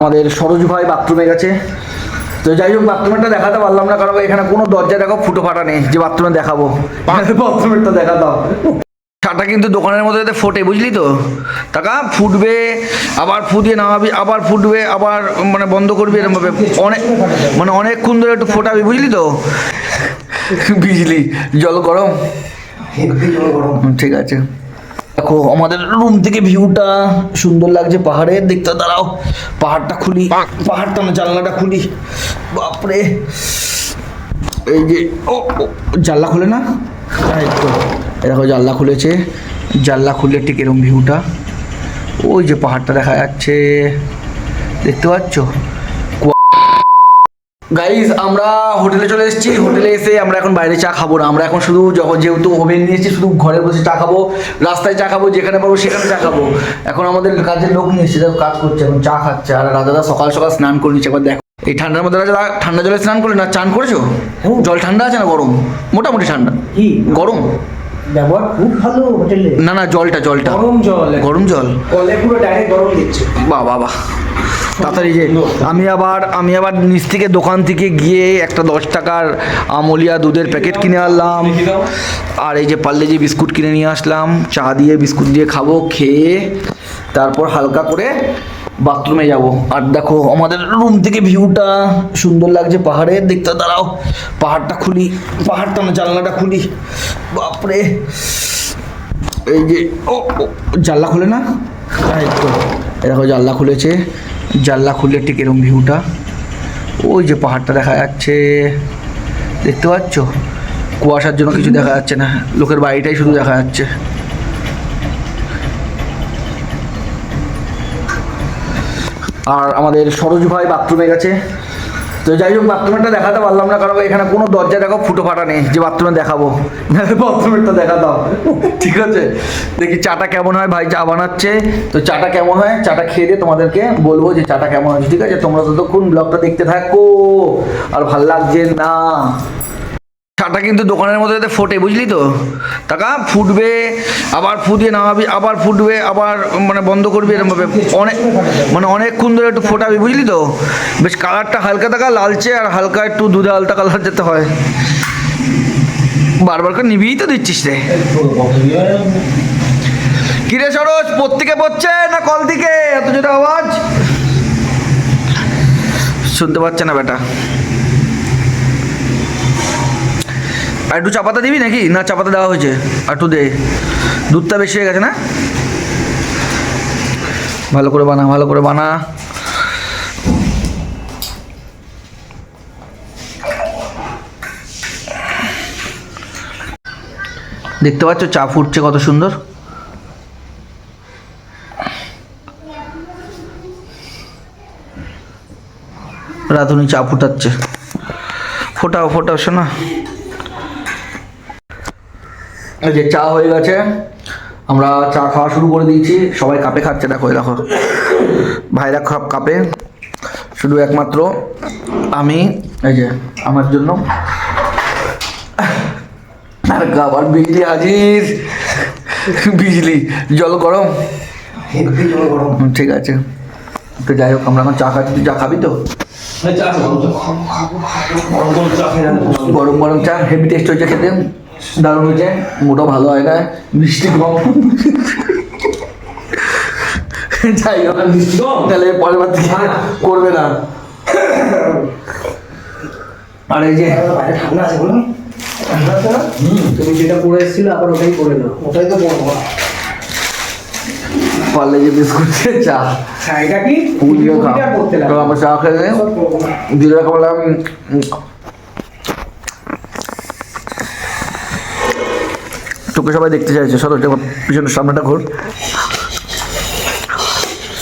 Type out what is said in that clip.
আমাদের সরোজ ভাই বাথরুমে গেছে। তো যাই হোক, বাথরুমেরটা দেখাতে পারলাম না কারণ এখানে কোনো দরজা দেখো ফুটো ফাটা নেই যে বাথরুমে দেখাবো। বাথরুমেরটা দেখা দাও। ছাটা কিন্তু দোকানের মধ্যে যাতে ফোটে, বুঝলি তো? টাকা ফুটবে, আবার ফুটিয়ে নামাবি, আবার ফুটবে, আবার মানে বন্ধ করবি, এরকম ভাবে অনেকক্ষণ ধরে একটু ফোটাবি, বুঝলি তো? বিজলি জল গরম, ঠিক আছে। দেখো আমাদের রুম থেকে ভিউটা সুন্দর লাগছে, পাহাড়ের দেখতে। দাঁড়াও, পাহাড়টা খুলি, পাহাড়টা না জানলাটা খুলি। বাপরে, এই যে ও জানলা খুলে না, এই তো দেখো জানলা খুলেছে। জানলা খুললে ঠিক এরকম ভিউটা, ওই যে পাহাড়টা দেখা যাচ্ছে, দেখতে পাচ্ছ? গাইজ আমরা হোটেলে চলে এসেছি। হোটেলে এসে আমরা এখন বাইরে চা খাবো না, আমরা এখন শুধু যেহেতু ওভেন নিয়েছি, শুধু ঘরে বসে চা খাবো, রাস্তায় চা খাবো, যেখানে পাবো সেখানে চা খাবো। এখন আমাদের কাজের লোক নিয়ে এসেছে, কাজ করছে, এখন চা খাচ্ছে। আর রাজাদা সকাল সকাল স্নান করে নিচ্ছে। একবার দেখো এই ঠান্ডার মধ্যে রাজা ঠান্ডা জলে স্নান করে না, চান করেছো? জল ঠান্ডা আছে না গরম? মোটামুটি ঠান্ডা, কি গরম ব্যবহার খুব ভালো হোটেলে। না না, জলটা গরম জল, গরম জল, কলে পুরো ডাইরেক্ট গরম দিচ্ছে। বাহ বাহ বাহ, তাড়াতাড়ি। যে আমি আবার নিচ থেকে দোকান থেকে গিয়ে একটা 10 টাকার আমলিয়া দুধের প্যাকেট কিনে আনলাম, আর এই যে পার্লেজি বিস্কুট কিনে নিয়ে আসলাম। চা দিয়ে বিস্কুট দিয়ে খাবো, খেয়ে তারপর হালকা করে বাথরুমে যাব। আর দেখো আমাদের রুম থেকে ভিউটা সুন্দর লাগছে, পাহাড়ের দেখতে। দাঁড়াও, পাহাড়টা খুলি, পাহাড়টা না জানলাটা খুলি। বাপরে, এই যে ও জানলা খুলে না, এই তো দেখো জানলা খুলেছে। জানলা খুললে ঠিক এরকম ভিউটা, ওই যে পাহাড়টা দেখা যাচ্ছে, দেখতে পাচ্ছ? কুয়াশার জন্য কিছু দেখা যাচ্ছে না, লোকের বাড়িটাই শুধু দেখা যাচ্ছে। আর আমাদের সরোজ ভাই বাথরুমে গেছে। তো যাই হোক, বাথরুমেরটা দেখাতে পারলাম না কারণ এখানে কোনো দরজা দেখো ফুটো ফাটা নেই যে বাথরুমে দেখাবো। বাথরুমেরটা দেখা দাও, ঠিক আছে? দেখি চাটা কেমন হয়, ভাই চা বানাচ্ছে। তো চাটা কেমন হয়, চাটা খেয়ে দিয়ে তোমাদেরকে বলবো যে চাটা কেমন হয়েছে, ঠিক আছে? তোমরা ততক্ষণ ব্লগটা দেখতে থাকো। আর ভাল লাগছে না, চাটা কিন্তু দোকানের মধ্যে যাতে ফোটে, বুঝলি তো? টাকা ফুটবে, আবার ফুটিয়ে নামাবি, আবার ফুটবে, আবার বন্ধ করবি, এরকম ভাবে অনেকক্ষণ ধরে একটু ফোটাবি, বুঝলি তো? বেশ কালারটা হালকা টাকা লালচে, আর হালকা একটু দুধে আলতা কালার যেতে হয়। বারবার করে নিবিই তো দিচ্ছিস রে। কিরে সরোজ, প্রত্যেকে পড়ছে না কল দিকে? এত যেটা আওয়াজ শুনতে পাচ্ছে না বেটা। আর একটু চা পাতা দিবি নাকি? না চা পাতা দেওয়া হয়েছে, আর একটু দে। দুধটা বেশি হয়ে গেছে না? ভালো করে বানা, ভালো করে বানা। দেখতে পাচ্ছ চা ফুটছে কত সুন্দর। রাধুনি চা ফুটাচ্ছে। ফোটাও ফোটাও শোনা। এই যে চা হয়ে গেছে, আমরা চা খাওয়া শুরু করে দিয়েছি। সবাই কাপে খাচ্ছে, দেখো দেখো ভাইরা কাপে, শুধু একমাত্র আমি এই যে আমার জন্য। আর আবার বিজলি হাজির, বিজলি জল গরম, ঠিক আছে। তো যাই হোক, আমরা এখন চা খাচ্ছি। তুই চা খাবি তো? গরম গরম চা হেভি টেস্ট হয়েছে, খেতে দারুণ হয়েছে। মোটো ভালো হয় না, মিষ্টি কম। যাই হোক, তাহলে পরের বার থেকে করবে না। আর এই যে ঠান্ডা আছে বলো, ঠান্ডা আছে না? তুমি যেটা পরে এসেছিলে আবার ওটাই করে নাও। ওটাই তো বলবো। পারলে যে বিস্কুট চা, এটা কি আমার চা খেলে দিয়ে রাখলাম। তোকে সবাই দেখতে চাইছে, সরো পিছনের সামনেটা ঘোর।